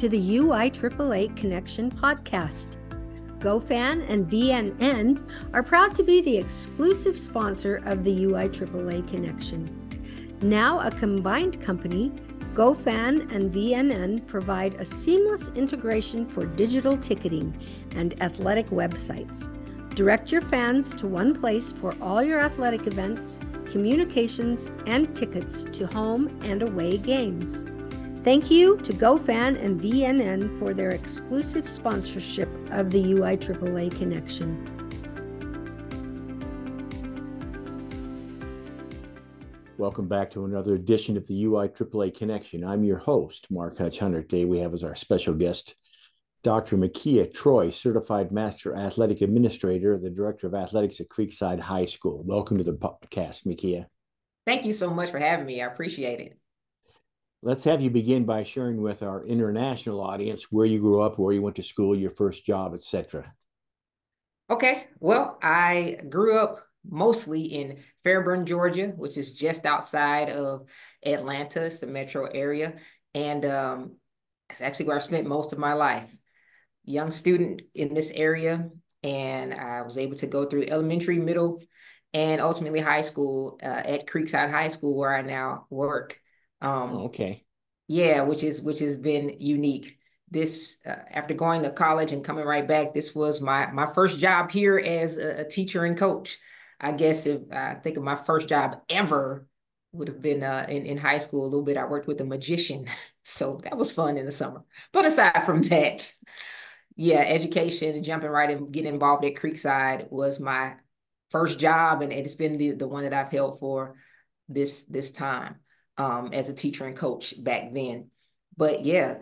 to the UIAAA Connection podcast. GoFan and VNN are proud to be the exclusive sponsor of the UIAAA Connection. Now a combined company, GoFan and VNN provide a seamless integration for digital ticketing and athletic websites. Direct your fans to one place for all your athletic events, communications, and tickets to home and away games. Thank you to GoFan and VNN for their exclusive sponsorship of the UIAAA Connection. Welcome back to another edition of the UIAAA Connection. I'm your host, Mark Hutch Hunter. Today we have as our special guest, Dr. Mekia Troy, Certified Master Athletic Administrator, the Director of Athletics at Creekside High School. Welcome to the podcast, Mekia. Thank you so much for having me. I appreciate it. Let's have you begin by sharing with our international audience where you grew up, where you went to school, your first job, etc. Okay. Well, I grew up mostly in Fairburn, Georgia, which is just outside of Atlanta. It's the metro area. And it's actually where I spent most of my life. Young student in this area. And I was able to go through elementary, middle, and ultimately high school at Creekside High School, where I now work. Okay. Yeah, which has been unique. This after going to college and coming right back, this was my first job here as a teacher and coach. I guess if I think of my first job ever would have been in high school a little bit. I worked with a magician, so that was fun in the summer. But aside from that, yeah, education, jumping right in, getting involved at Creekside was my first job, and it's been the one that I've held for this time. As a teacher and coach back then. But yeah,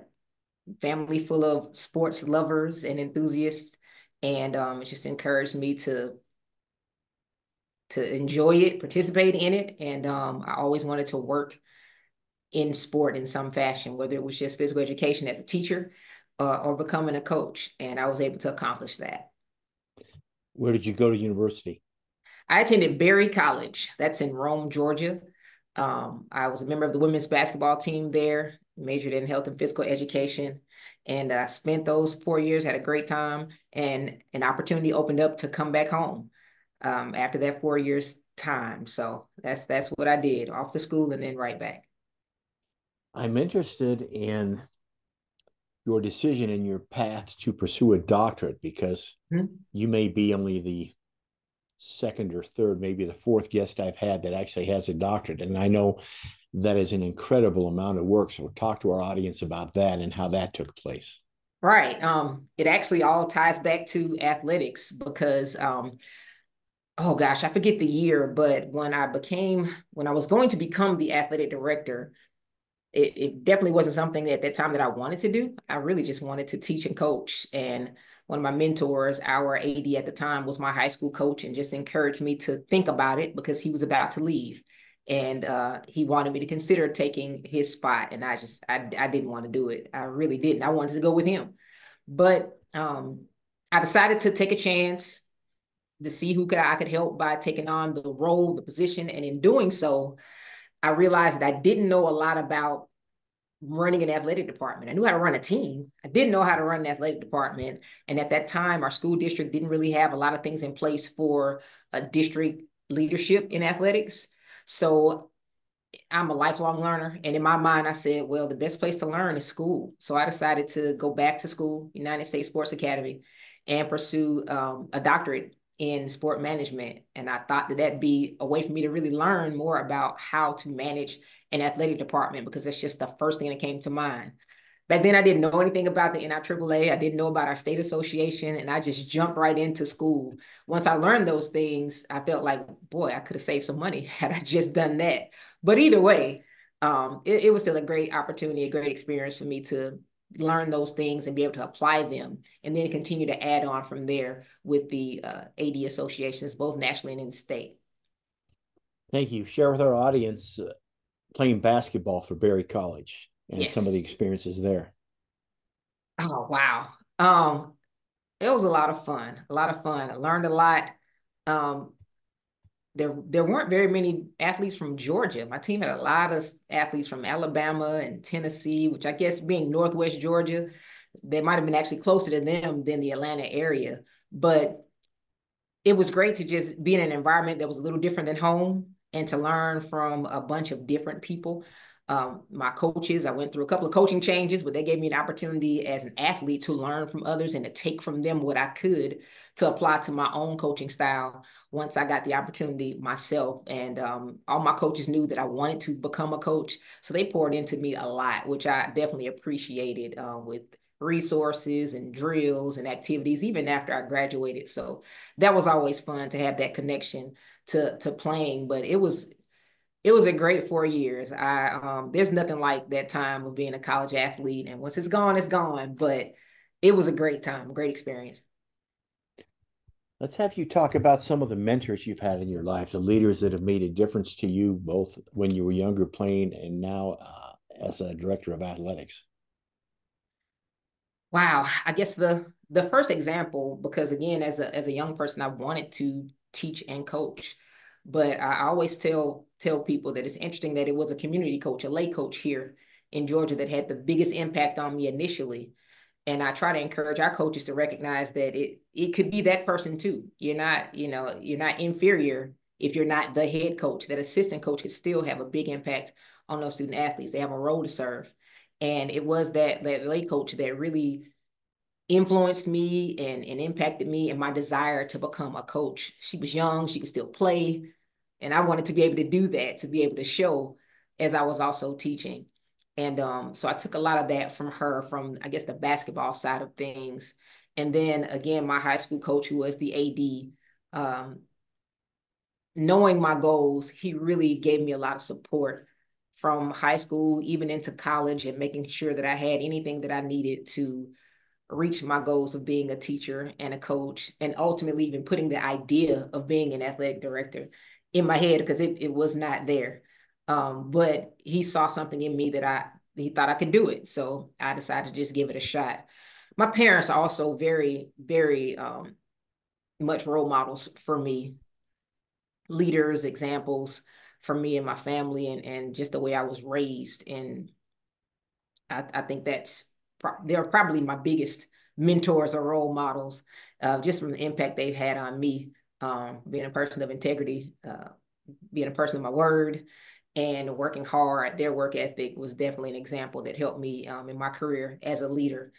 family full of sports lovers and enthusiasts. And it just encouraged me to enjoy it, participate in it. And I always wanted to work in sport in some fashion, whether it was just physical education as a teacher or becoming a coach. And I was able to accomplish that. Where did you go to university? I attended Berry College. That's in Rome, Georgia. I was a member of the women's basketball team there, majored in health and physical education, and I spent those 4 years, had a great time, and an opportunity opened up to come back home after that 4 years time. So that's what I did, off to school and then right back. I'm interested in your decision and your path to pursue a doctorate, because you may be only the second or third, maybe the fourth guest I've had that actually has a doctorate. And I know that is an incredible amount of work. So we'll talk to our audience about that and how that took place. Right. It actually all ties back to athletics because, oh gosh, I forget the year, but when I was going to become the athletic director, it definitely wasn't something at that time that I wanted to do. I really just wanted to teach and coach. And one of my mentors, our AD at the time, was my high school coach and just encouraged me to think about it because he was about to leave. And he wanted me to consider taking his spot. And I didn't want to do it. I really didn't. I wanted to go with him. But I decided to take a chance to see who I could help by taking on the role, the position. And in doing so, I realized that I didn't know a lot about running an athletic department. I knew how to run a team. I didn't know how to run an athletic department. And at that time, our school district didn't really have a lot of things in place for a district leadership in athletics. So I'm a lifelong learner. And in my mind, I said, well, the best place to learn is school. So I decided to go back to school, United States Sports Academy, and pursue a doctorate in sport management. And I thought that that'd be a way for me to really learn more about how to manage an athletic department, because that's just the first thing that came to mind. Back then, I didn't know anything about the NIAAA. I didn't know about our state association, and I just jumped right into school. Once I learned those things, I felt like, boy, I could have saved some money had I just done that. But either way, it was still a great opportunity, a great experience for me to learn those things and be able to apply them, and then continue to add on from there with the AD associations, both nationally and in the state. Thank you. Share with our audience playing basketball for Berry College and some of the experiences there. Oh, wow. It was a lot of fun, I learned a lot. there weren't very many athletes from Georgia. My team had a lot of athletes from Alabama and Tennessee, which I guess being Northwest Georgia, they might have been actually closer to them than the Atlanta area. But it was great to just be in an environment that was a little different than home and to learn from a bunch of different people. My coaches, I went through a couple of coaching changes, but they gave me an opportunity as an athlete to learn from others and to take from them what I could to apply to my own coaching style once I got the opportunity myself. And all my coaches knew that I wanted to become a coach. So they poured into me a lot, which I definitely appreciated with resources and drills and activities, even after I graduated. So that was always fun to have that connection to playing, but it was a great 4 years. There's nothing like that time of being a college athlete, and once it's gone, it's gone. But it was a great time, great experience. Let's have you talk about some of the mentors you've had in your life, the leaders that have made a difference to you, both when you were younger playing and now as a director of athletics. Wow, I guess the first example, because again, as a young person, I wanted to teach and coach, but I always tell people that it's interesting that it was a community coach, a lay coach here in Georgia that had the biggest impact on me initially. And I try to encourage our coaches to recognize that it could be that person too. You're not inferior if you're not the head coach. That assistant coach could still have a big impact on those student athletes. They have a role to serve. And it was that lay coach that really influenced me and impacted me and my desire to become a coach. She was young, she could still play. And I wanted to be able to do that, to be able to show as I was also teaching. And so I took a lot of that from her, from I guess the basketball side of things. And then again, my high school coach, who was the AD, knowing my goals, he really gave me a lot of support from high school, even into college, and making sure that I had anything that I needed to reach my goals of being a teacher and a coach, and ultimately even putting the idea of being an athletic director in my head because it was not there. But he saw something in me that he thought I could do it. So I decided to just give it a shot. My parents are also very, very much role models for me, leaders, examples for me and my family, and just the way I was raised. And I think they're probably my biggest mentors or role models, just from the impact they've had on me, being a person of integrity, being a person of my word, and working hard. Their work ethic was definitely an example that helped me in my career as a leader.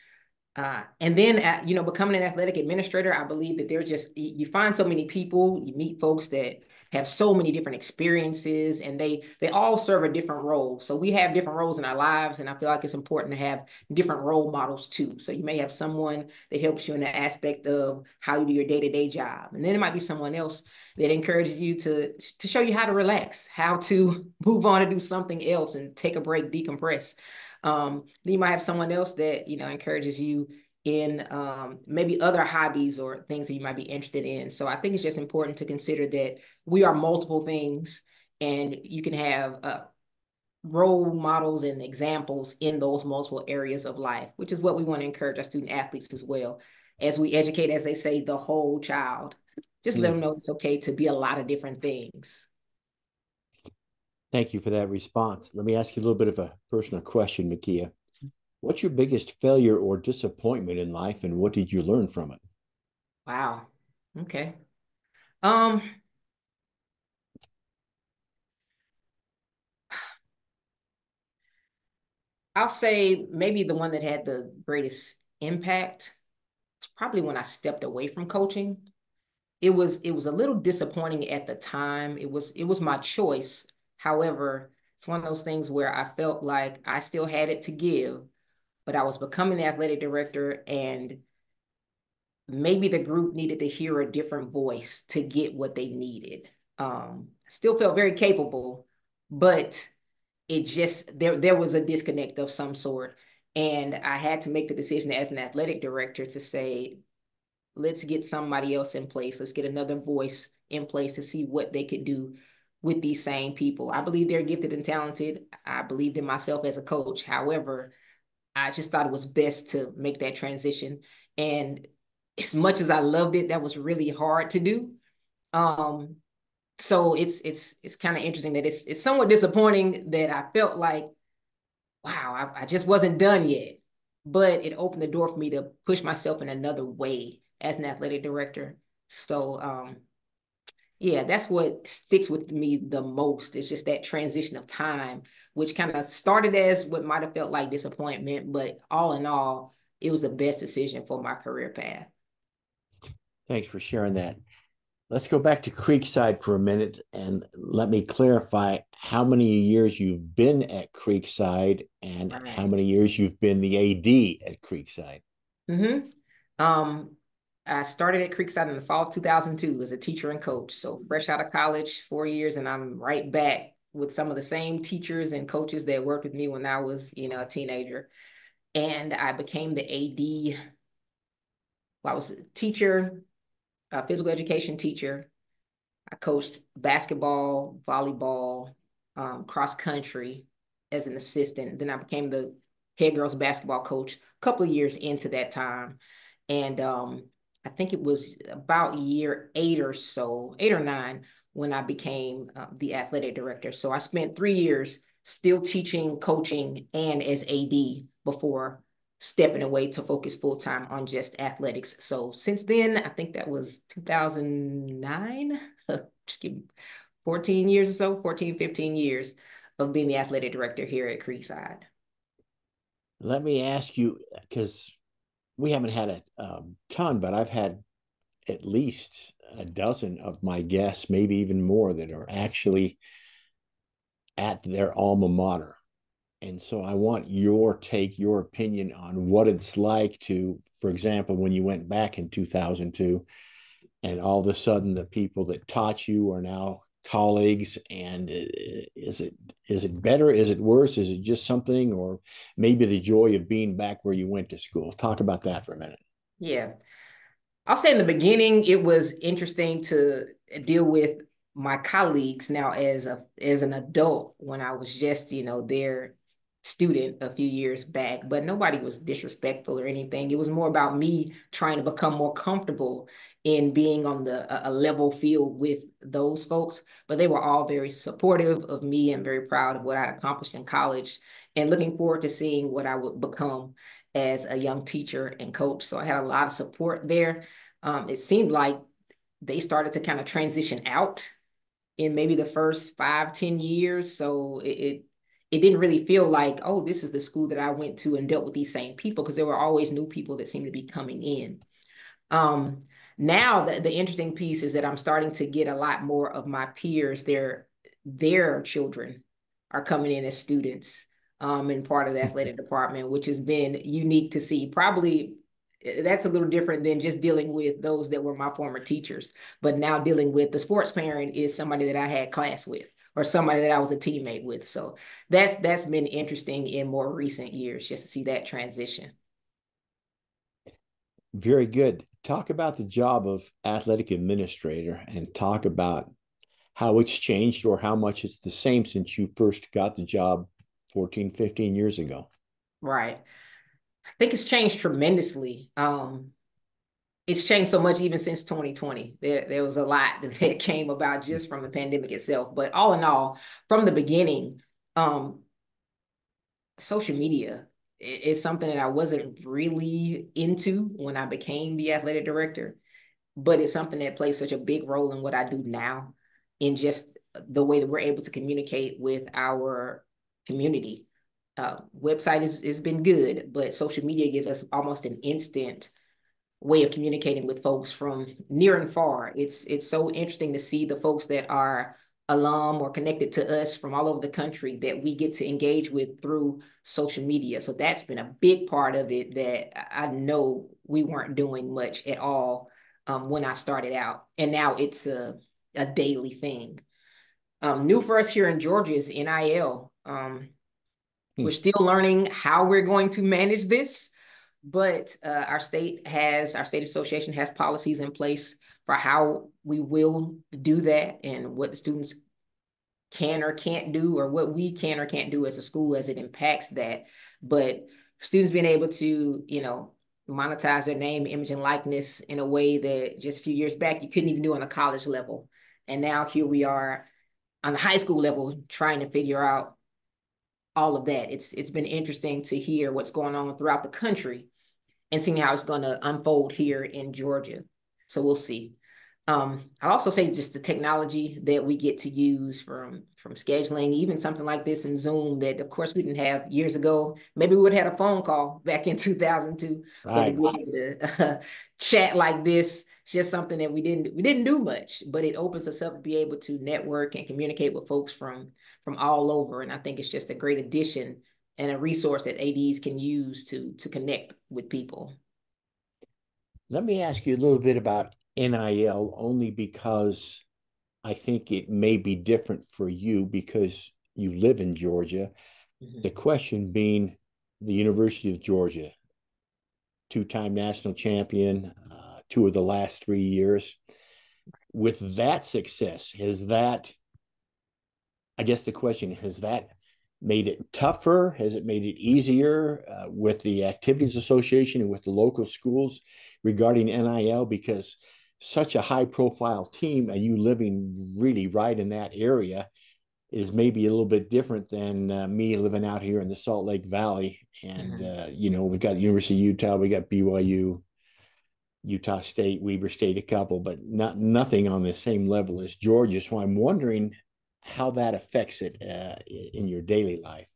And then, becoming an athletic administrator, I believe that you find so many people, you meet folks that have so many different experiences, and they all serve a different role. So we have different roles in our lives, and I feel like it's important to have different role models too. So you may have someone that helps you in the aspect of how you do your day-to-day job. And then it might be someone else that encourages you to show you how to relax, how to move on and do something else and take a break, decompress. Then you might have someone else that, encourages you in maybe other hobbies or things that you might be interested in. So I think it's just important to consider that we are multiple things, and you can have role models and examples in those multiple areas of life, which is what we want to encourage our student athletes as well. As we educate, as they say, the whole child, just let them know it's okay to be a lot of different things. Thank you for that response. Let me ask you a little bit of a personal question, Mekia. What's your biggest failure or disappointment in life, and what did you learn from it? Wow. Okay. I'll say maybe the one that had the greatest impact was probably when I stepped away from coaching. It was a little disappointing at the time. It was my choice. However, it's one of those things where I felt like I still had it to give, but I was becoming the athletic director, and maybe the group needed to hear a different voice to get what they needed. Still felt very capable, but it just there was a disconnect of some sort. And I had to make the decision as an athletic director to say, let's get somebody else in place. Let's get another voice in place to see what they could do with these same people. I believe they're gifted and talented. I believed in myself as a coach. However, I just thought it was best to make that transition. And as much as I loved it, that was really hard to do. So it's kind of interesting that it's somewhat disappointing that I felt like, wow, I just wasn't done yet. But it opened the door for me to push myself in another way as an athletic director. So yeah, that's what sticks with me the most. It's just that transition of time, which kind of started as what might have felt like disappointment, but all in all, it was the best decision for my career path. Thanks for sharing that. Let's go back to Creekside for a minute and let me clarify how many years you've been at Creekside and how Right. many years you've been the AD at Creekside. Mm-hmm. I started at Creekside in the fall of 2002 as a teacher and coach. So fresh out of college, 4 years, and I'm right back with some of the same teachers and coaches that worked with me when I was, a teenager. And I became the AD. Well, I was a teacher, a physical education teacher. I coached basketball, volleyball, cross country as an assistant. Then I became the head girls basketball coach a couple of years into that time. And I think it was about year 8 or so, 8 or 9, when I became the athletic director. So I spent 3 years still teaching, coaching, and as AD before stepping away to focus full time on just athletics. So since then, I think that was 2009. Just give me 14 years or so, 14, 15 years of being the athletic director here at Creekside. Let me ask you, because we haven't had a ton, but I've had at least a dozen of my guests, maybe even more, that are actually at their alma mater. And so I want your take, your opinion on what it's like to, for example, when you went back in 2002 and all of a sudden the people that taught you are now colleagues, and is it better, is it worse, is it just something, or maybe the joy of being back where you went to school? Talk about that for a minute. Yeah. I'll say in the beginning, it was interesting to deal with my colleagues now as an adult when I was just, their student a few years back, but nobody was disrespectful or anything. It was more about me trying to become more comfortable in being on a level field with those folks. But they were all very supportive of me and very proud of what I'd accomplished in college and looking forward to seeing what I would become as a young teacher and coach. So I had a lot of support there. It seemed like they started to kind of transition out in maybe the first 5, 10 years. So it didn't really feel like, oh, this is the school that I went to and dealt with these same people, because there were always new people that seemed to be coming in. Um, Now the interesting piece is that I'm starting to get a lot more of my peers, their children are coming in as students and part of the athletic department, which has been unique to see. Probably that's a little different than just dealing with those that were my former teachers, but now dealing with the sports parent is somebody that I had class with or somebody that I was a teammate with. So that's been interesting in more recent years, just to see that transition. Very good. Talk about the job of athletic administrator and talk about how it's changed or how much it's the same since you first got the job 14, 15 years ago. Right. I think it's changed tremendously. It's changed so much even since 2020. There was a lot that came about just from the pandemic itself. But all in all, from the beginning, um, social media is something that I wasn't really into when I became the athletic director, but it's something that plays such a big role in what I do now, in just the way that we're able to communicate with our community. Website has been good, but social media gives us almost an instant way of communicating with folks from near and far. It's so interesting to see the folks that are alum or connected to us from all over the country that we get to engage with through social media. So that's been a big part of it that I know we weren't doing much at all when I started out. And now it's a daily thing. New for us here in Georgia is NIL. We're still learning how we're going to manage this, but our state association has policies in place for how we will do that and what the students can or can't do, or what we can or can't do as a school as it impacts that. But students being able to, monetize their name, image, and likeness in a way that just a few years back you couldn't even do on a college level. And now here we are on the high school level trying to figure out all of that. It's been interesting to hear what's going on throughout the country and seeing how it's going to unfold here in Georgia. So we'll see. I'll also say just the technology that we get to use from scheduling, even something like this in Zoom that, of course, we didn't have years ago. Maybe we would have had a phone call back in 2002, but to be able to chat like this, it's just something that we didn't do much, but it opens us up to be able to network and communicate with folks from all over. And I think it's just a great addition and a resource that ADs can use to connect with people. Let me ask you a little bit about NIL, only because I think it may be different for you because you live in Georgia. Mm-hmm. The question being the University of Georgia, two-time national champion, 2 of the last 3 years. With that success, I guess the question, has that made it tougher? Has it made it easier with the Activities Association and with the local schools regarding NIL? Because such a high-profile team and you living really right in that area is maybe a little bit different than me living out here in the Salt Lake Valley. And, we've got University of Utah, we got BYU, Utah State, Weber State, a couple, but nothing on the same level as Georgia. So I'm wondering how that affects it in your daily life.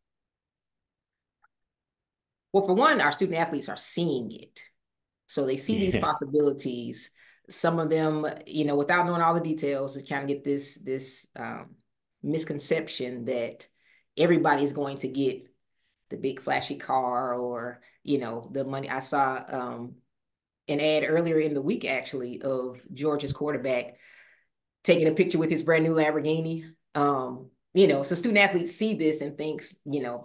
Well, for one, our student athletes are seeing it. So they see these possibilities. Some of them, without knowing all the details, they kind of get this misconception that everybody's going to get the big flashy car or, the money. I saw an ad earlier in the week, actually, of Georgia's quarterback taking a picture with his brand new Lamborghini. So student athletes see this and thinks,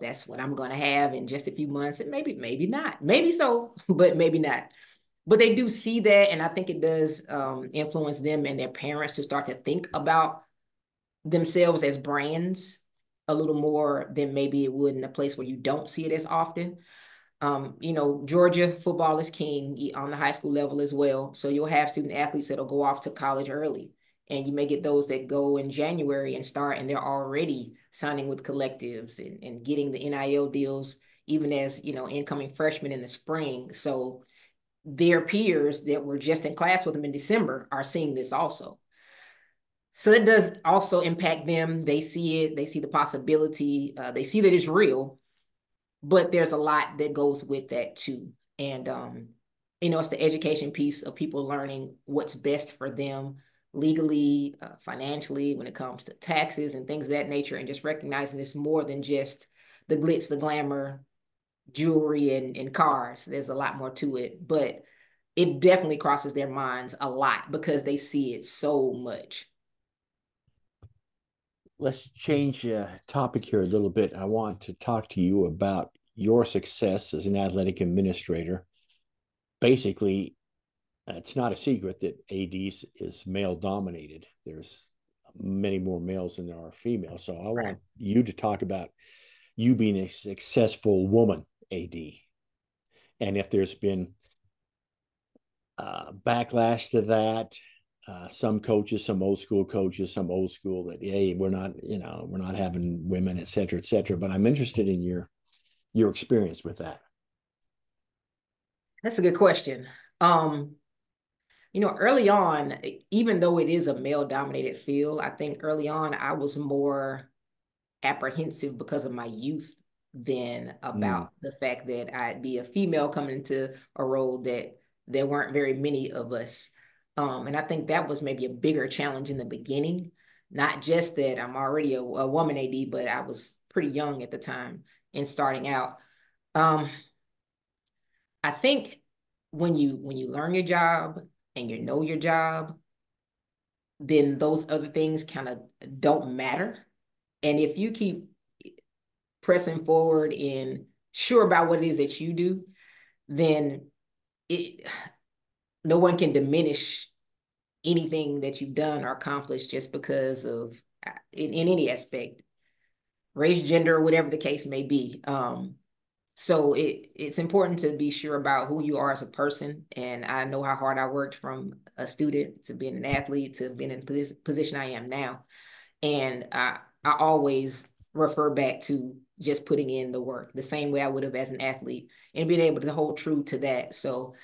that's what I'm going to have in just a few months. And maybe not. Maybe so, but maybe not. But they do see that, and I think it does influence them and their parents to start to think about themselves as brands a little more than maybe it would in a place where you don't see it as often. Georgia football is king on the high school level as well. So you'll have student athletes that'll go off to college early. And you may get those that go in January and start, and they're already signing with collectives and getting the NIL deals, even as, incoming freshmen in the spring. So their peers that were just in class with them in December are seeing this also. So that does also impact them. They see it. They see the possibility. They see that it's real, but there's a lot that goes with that too. And, it's the education piece of people learning what's best for them legally, financially, when it comes to taxes and things of that nature, and just recognizing it's more than just the glitz, the glamour, jewelry and cars. There's a lot more to it, but it definitely crosses their minds a lot because they see it so much. Let's change topic here a little bit. I want to talk to you about your success as an athletic administrator. Basically, it's not a secret that ADs is male dominated. There's many more males than there are females. So I want you to talk about you being a successful woman AD, and if there's been backlash to that. Some coaches, some old school coaches, some old school that, hey, we're not having women, et cetera, et cetera. But I'm interested in your experience with that. That's a good question. Early on, even though it is a male dominated field, I think early on I was more apprehensive because of my youth than about the fact that I'd be a female coming into a role that there weren't very many of us. And I think that was maybe a bigger challenge in the beginning, not just that I'm already a woman AD, but I was pretty young at the time and starting out. I think when you learn your job and you know your job, then those other things kind of don't matter. And if you keep pressing forward and sure about what it is that you do, then no one can diminish anything that you've done or accomplished just because of in any aspect, race, gender, whatever the case may be. So it's important to be sure about who you are as a person. And I know how hard I worked from a student to being an athlete to being in the position I am now. And I always refer back to just putting in the work the same way I would have as an athlete and being able to hold true to that. So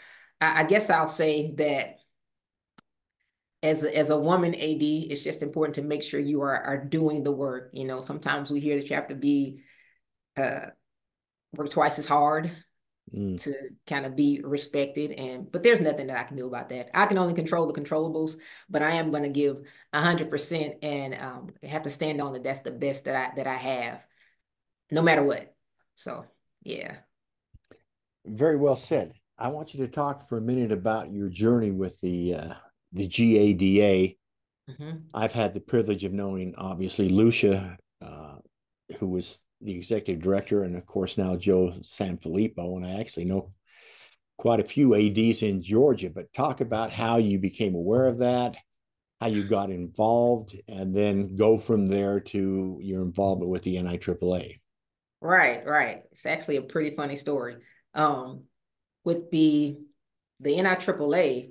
I guess I'll say that as a woman AD, it's just important to make sure you are doing the work. You know, sometimes we hear that you have to be work twice as hard to kind of be respected, but there's nothing that I can do about that. I can only control the controllables, but I am going to give 100% and have to stand on that. That's the best that I have, no matter what. So yeah. Very well said. I want you to talk for a minute about your journey with the GADA. I've had the privilege of knowing, obviously, Lucia, who was the executive director, and of course now Joe Sanfilippo, and I actually know quite a few ADs in Georgia. But talk about how you became aware of that, how you got involved, and then go from there to your involvement with the NIAAA. Right. It's actually a pretty funny story. With the NIAAA,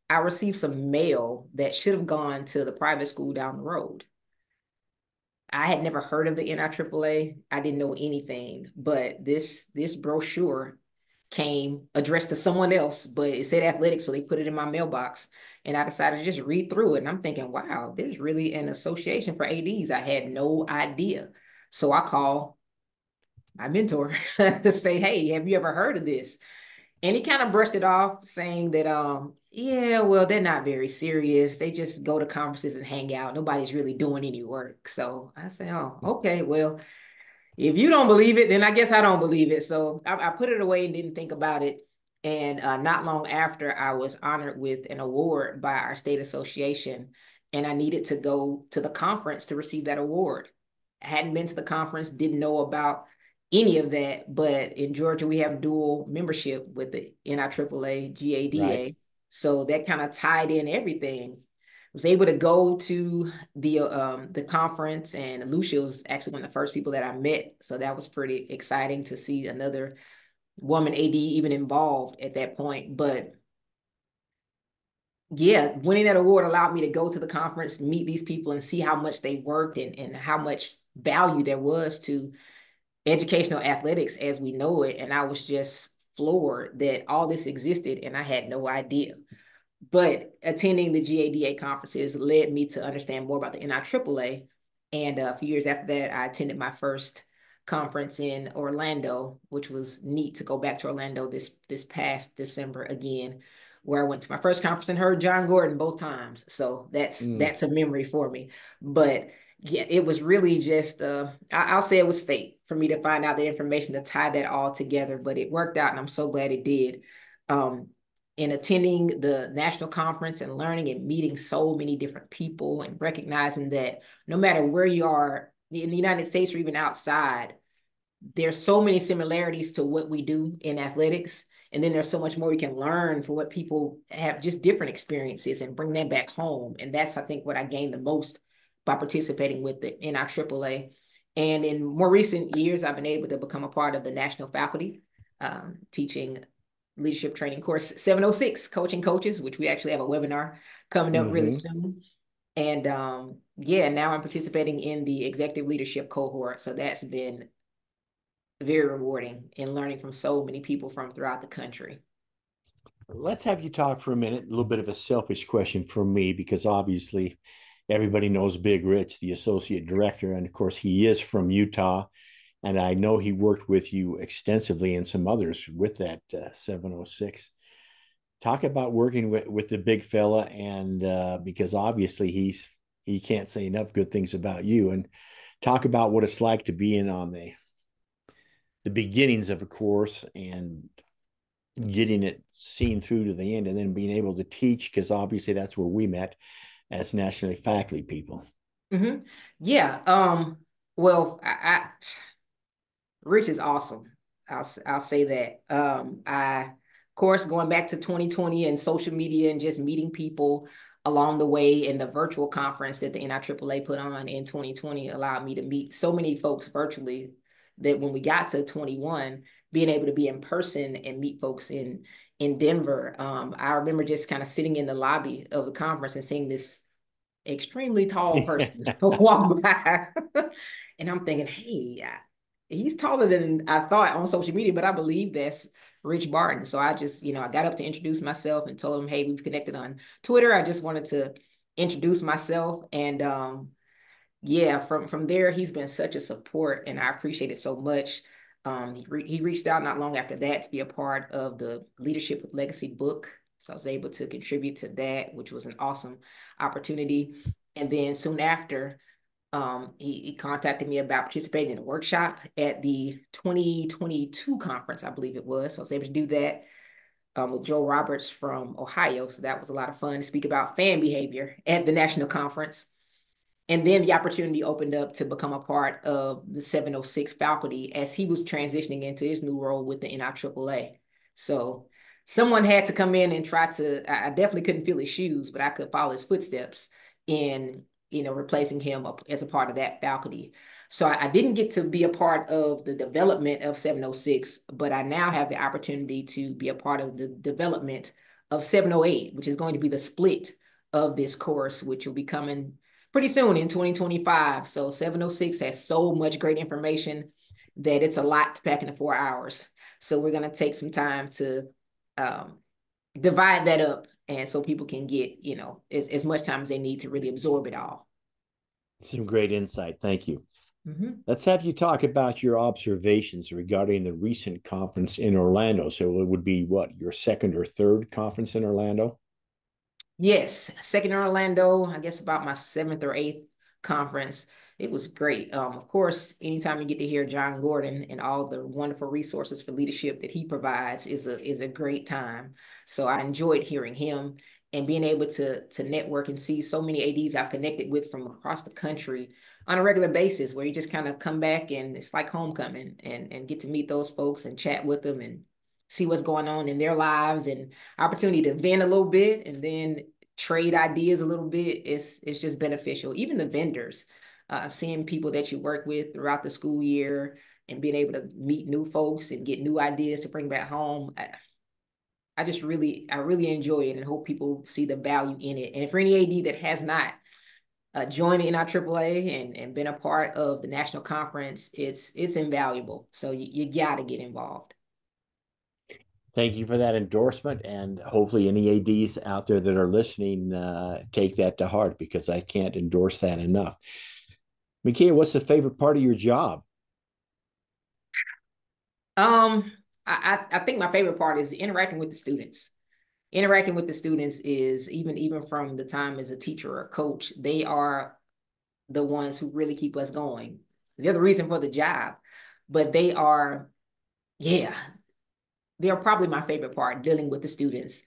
I received some mail that should have gone to the private school down the road. I had never heard of the NIAAA. I didn't know anything, but this brochure came addressed to someone else, but it said athletics, so they put it in my mailbox. And I decided to just read through it. And I'm thinking, wow, there's really an association for ADs. I had no idea. So I call my mentor to say, hey, have you ever heard of this? And he kind of brushed it off, saying that, yeah, well, they're not very serious. They just go to conferences and hang out. Nobody's really doing any work. So I said, oh, okay, well, if you don't believe it, then I guess I don't believe it. So I put it away and didn't think about it. And not long after, I was honored with an award by our state association, and I needed to go to the conference to receive that award. I hadn't been to the conference, didn't know about any of that, but in Georgia, we have dual membership with the NIAAA, GADA. Right. So that kind of tied in everything. Was able to go to the conference, and Lucia was actually one of the first people that I met. So that was pretty exciting to see another woman AD even involved at that point. But yeah, winning that award allowed me to go to the conference, meet these people, and see how much they worked and how much value there was to educational athletics as we know it. And I was just floored that all this existed, and I had no idea. But attending the GADA conferences led me to understand more about the NIAAA. And a few years after that, I attended my first conference in Orlando, which was neat to go back to Orlando this past December again, where I went to my first conference and heard John Gordon both times. So that's a memory for me. But yeah, it was really just, I'll say it was fate for me to find out the information to tie that all together, but it worked out, and I'm so glad it did. In attending the national conference and learning and meeting so many different people and recognizing that no matter where you are in the United States or even outside, there's so many similarities to what we do in athletics. And then there's so much more we can learn for what people have, just different experiences, and bring that back home. And that's, I think, what I gained the most by participating with the NIAAA. And in more recent years, I've been able to become a part of the national faculty, teaching leadership training course 706, coaching coaches, which we actually have a webinar coming up really soon. And yeah, now I'm participating in the executive leadership cohort. So that's been very rewarding in learning from so many people from throughout the country. Let's have you talk for a minute. A little bit of a selfish question from me, because obviously everybody knows Big Rich, the associate director, and of course he is from Utah. And I know he worked with you extensively and some others with that 706. Talk about working with the big fella, and because obviously he can't say enough good things about you. And talk about what it's like to be in on the beginnings of a course and getting it seen through to the end, and then being able to teach, because obviously that's where we met as nationally faculty people. Yeah. Well, Rich is awesome. I'll say that. Of course, going back to 2020 and social media and just meeting people along the way, in the virtual conference that the NIAAA put on in 2020 allowed me to meet so many folks virtually that when we got to 21, being able to be in person and meet folks in Denver. I remember just kind of sitting in the lobby of the conference and seeing this extremely tall person walk by. And I'm thinking, hey, he's taller than I thought on social media, but I believe that's Rich Barton. So I just, I got up to introduce myself and told him, hey, we've connected on Twitter. I just wanted to introduce myself. And yeah, from there, he's been such a support, and I appreciate it so much. He reached out not long after that to be a part of the Leadership with Legacy book. So I was able to contribute to that, which was an awesome opportunity. And then soon after, he contacted me about participating in a workshop at the 2022 conference, I believe it was. So I was able to do that with Joe Roberts from Ohio. So that was a lot of fun to speak about fan behavior at the national conference. And then the opportunity opened up to become a part of the 706 faculty as he was transitioning into his new role with the NIAAA. So someone had to come in and try to, I definitely couldn't fill his shoes, but I could follow his footsteps in, replacing him as a part of that faculty. So I didn't get to be a part of the development of 706, but I now have the opportunity to be a part of the development of 708, which is going to be the split of this course, which will be coming pretty soon in 2025. So 706 has so much great information that it's a lot to pack into 4 hours. So we're going to take some time to divide that up, and so people can get, as much time as they need to really absorb it all. Some great insight. Thank you. Let's have you talk about your observations regarding the recent conference in Orlando. So it would be what, your second or third conference in Orlando? Yes, second in Orlando, I guess about my 7th or 8th conference. It was great. Of course, anytime you get to hear John Gordon and all the wonderful resources for leadership that he provides is a great time. So I enjoyed hearing him and being able to network and see so many ADs I've connected with from across the country on a regular basis, where you just kind of come back and it's like homecoming and get to meet those folks and chat with them and see what's going on in their lives, and opportunity to vent a little bit and then trade ideas a little bit. It's just beneficial. Even the vendors, seeing people that you work with throughout the school year and being able to meet new folks and get new ideas to bring back home. I really enjoy it and hope people see the value in it. And for any AD that has not joined the NIAAA and been a part of the national conference, it's invaluable. So you got to get involved. Thank you for that endorsement, and hopefully any ADs out there that are listening take that to heart, because I can't endorse that enough. Mekia, what's the favorite part of your job? I think my favorite part is interacting with the students. Interacting with the students is even from the time as a teacher or a coach, they are the ones who really keep us going. They're the reason for the job, but they are, yeah, they're probably my favorite part, dealing with the students.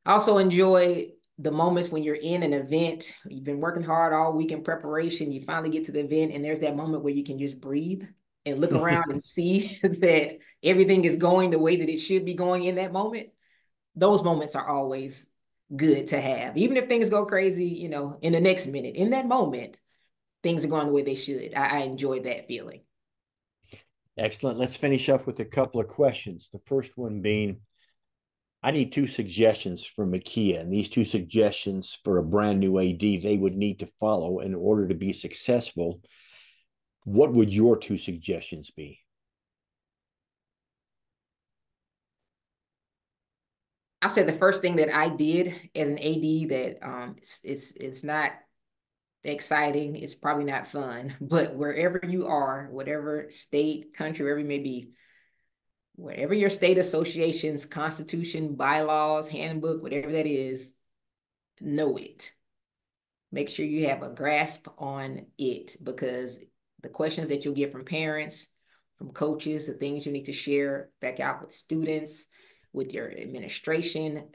I also enjoy the moments when you're in an event, you've been working hard all week in preparation, you finally get to the event, and there's that moment where you can just breathe and look around and see that everything is going the way that it should be going in that moment. Those moments are always good to have. Even if things go crazy, in the next minute, in that moment, things are going the way they should. I enjoy that feeling. Excellent. Let's finish up with a couple of questions. The first one being, I need 2 suggestions from Mekia, and these 2 suggestions for a brand new AD they would need to follow in order to be successful. What would your 2 suggestions be? I'll say the first thing that I did as an AD that it's not exciting, it's probably not fun, but wherever you are, whatever state, country, wherever you may be, whatever your state association's constitution, bylaws, handbook, whatever that is, know it. Make sure you have a grasp on it, because the questions that you'll get from parents, from coaches, the things you need to share back out with students, with your administration,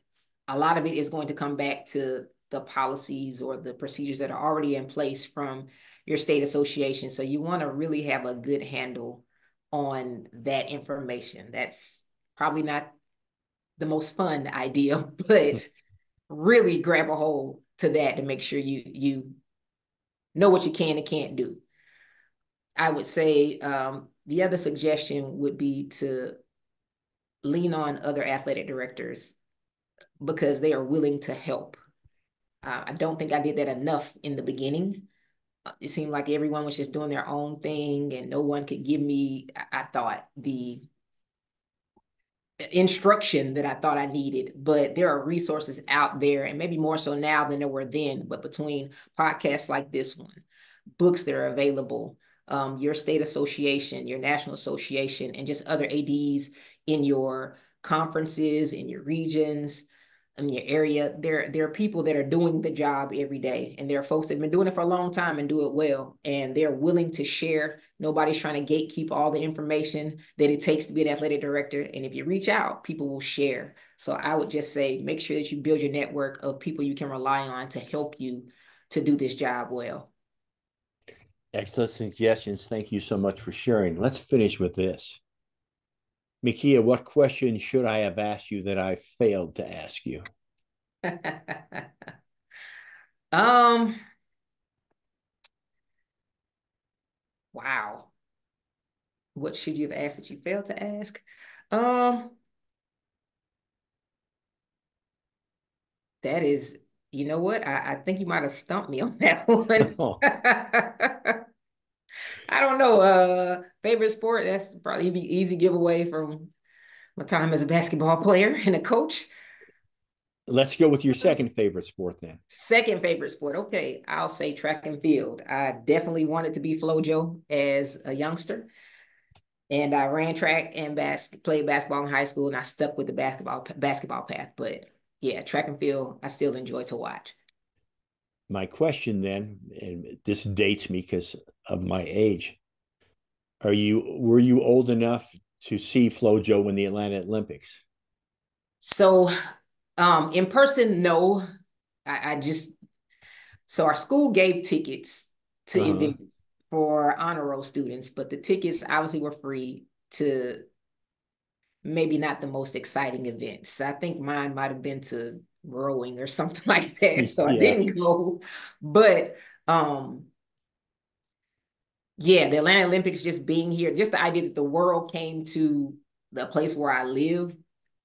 a lot of it is going to come back to the policies or the procedures that are already in place from your state association. So you want to really have a good handle on that information. That's probably not the most fun idea, but really grab a hold to that to make sure you know what you can and can't do. I would say the other suggestion would be to lean on other athletic directors because they are willing to help. I don't think I did that enough in the beginning. It seemed like everyone was just doing their own thing and no one could give me, I thought, the instruction that I thought I needed. But there are resources out there, and maybe more so now than there were then. But between podcasts like this one, books that are available, your state association, your national association, and just other ADs in your conferences, in your regions, in your area, there are people that are doing the job every day. And there are folks that have been doing it for a long time and do it well. And they're willing to share. Nobody's trying to gatekeep all the information that it takes to be an athletic director. And if you reach out, people will share. So I would just say, make sure that you build your network of people you can rely on to help you to do this job well. Excellent suggestions. Thank you so much for sharing. Let's finish with this. Mekia, what question should I have asked you that I failed to ask you? Wow. What should you have asked that you failed to ask? That is, you know what? I think you might have stumped me on that one. Oh. I don't know. Favorite sport? That's probably be easy giveaway from my time as a basketball player and a coach. Let's go with your second favorite sport then. Second favorite sport. Okay, I'll say track and field. I definitely wanted to be FloJo as a youngster. And I ran track and played basketball in high school, and I stuck with the basketball path. But yeah, track and field, I still enjoy to watch. My question then, and this dates me because of my age. Were you old enough to see FloJo in the Atlanta Olympics? So in person, no. So our school gave tickets to events for honor roll students, but the tickets obviously were free to maybe not the most exciting events. I think mine might have been to rowing or something like that. So I didn't go. But yeah, the Atlanta Olympics just being here, just the idea that the world came to the place where I live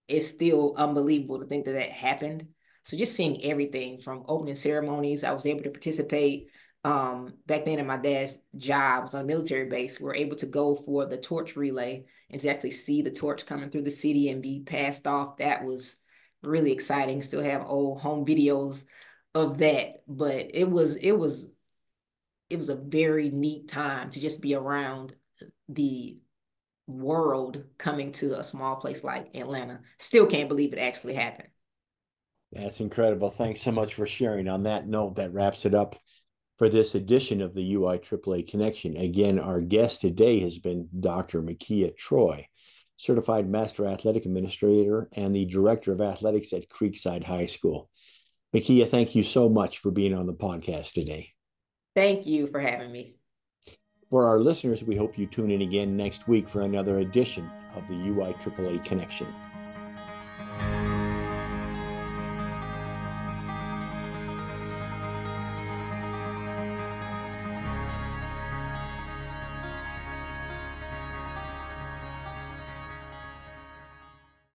is still unbelievable to think that that happened. So just seeing everything from opening ceremonies, I was able to participate. Back then in my dad's job was on a military base. We were able to go for the torch relay and to actually see the torch coming through the city and be passed off. That was really exciting. Still have old home videos of that, but it was a very neat time to just be around the world coming to a small place like Atlanta. Still can't believe it actually happened. That's incredible. Thanks so much for sharing. On that note, that wraps it up for this edition of the UIAAA Connection. Again, our guest today has been Dr. Mekia Troy, Certified Master Athletic Administrator and the Director of Athletics at Creekside High School. Mekia, thank you so much for being on the podcast today. Thank you for having me. For our listeners, we hope you tune in again next week for another edition of the UIAAA Connection.